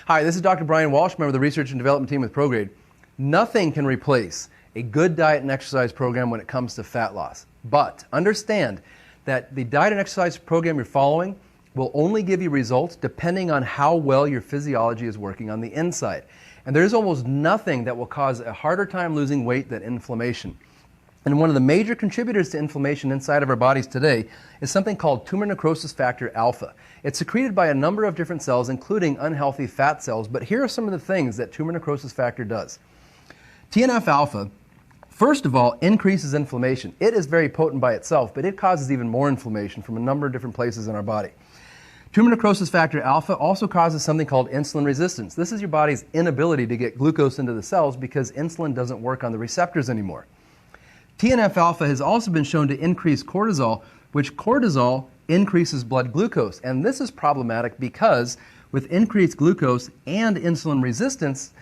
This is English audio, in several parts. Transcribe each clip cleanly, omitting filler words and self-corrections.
Hi, this is Dr. Brian Walsh, member of the research and development team with ProGrade. Nothing can replace a good diet and exercise program when it comes to fat loss. But understand that the diet and exercise program you're following will only give you results depending on how well your physiology is working on the inside. And there's almost nothing that will cause a harder time losing weight than inflammation. And one of the major contributors to inflammation inside of our bodies today is something called tumor necrosis factor alpha. It's secreted by a number of different cells, including unhealthy fat cells, but here are some of the things that tumor necrosis factor does. TNF alpha, first of all, increases inflammation. It is very potent by itself, but it causes even more inflammation from a number of different places in our body. Tumor necrosis factor alpha also causes something called insulin resistance. This is your body's inability to get glucose into the cells because insulin doesn't work on the receptors anymore. TNF alpha has also been shown to increase cortisol, which cortisol increases blood glucose. And this is problematic because with increased glucose and insulin resistance,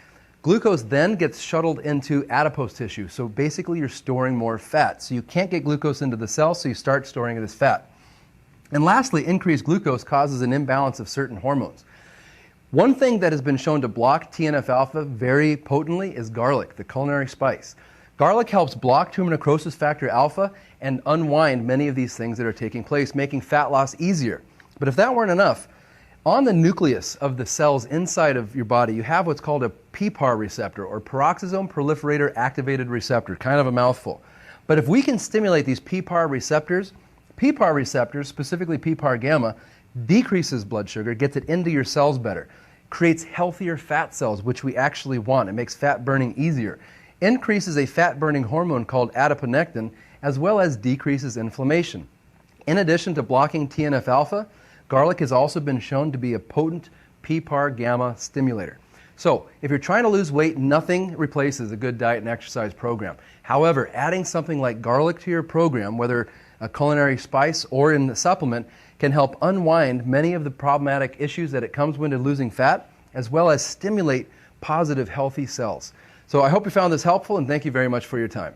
glucose then gets shuttled into adipose tissue. So basically you're storing more fat. So you can't get glucose into the cell, so you start storing it as fat. And lastly, increased glucose causes an imbalance of certain hormones. One thing that has been shown to block TNF alpha very potently is garlic, the culinary spice. Garlic helps block tumor necrosis factor alpha and unwind many of these things that are taking place, making fat loss easier. But if that weren't enough, on the nucleus of the cells inside of your body, you have what's called a PPAR receptor, or peroxisome proliferator activated receptor, kind of a mouthful. But if we can stimulate these PPAR receptors, specifically PPAR gamma, decreases blood sugar, gets it into your cells better, creates healthier fat cells, which we actually want. It makes fat burning easier, increases a fat-burning hormone called adiponectin, as well as decreases inflammation. In addition to blocking TNF alpha, garlic has also been shown to be a potent PPAR gamma stimulator. So, if you're trying to lose weight, nothing replaces a good diet and exercise program. However, adding something like garlic to your program, whether a culinary spice or in the supplement, can help unwind many of the problematic issues that it comes with losing fat, as well as stimulate positive, healthy cells. So I hope you found this helpful, and thank you very much for your time.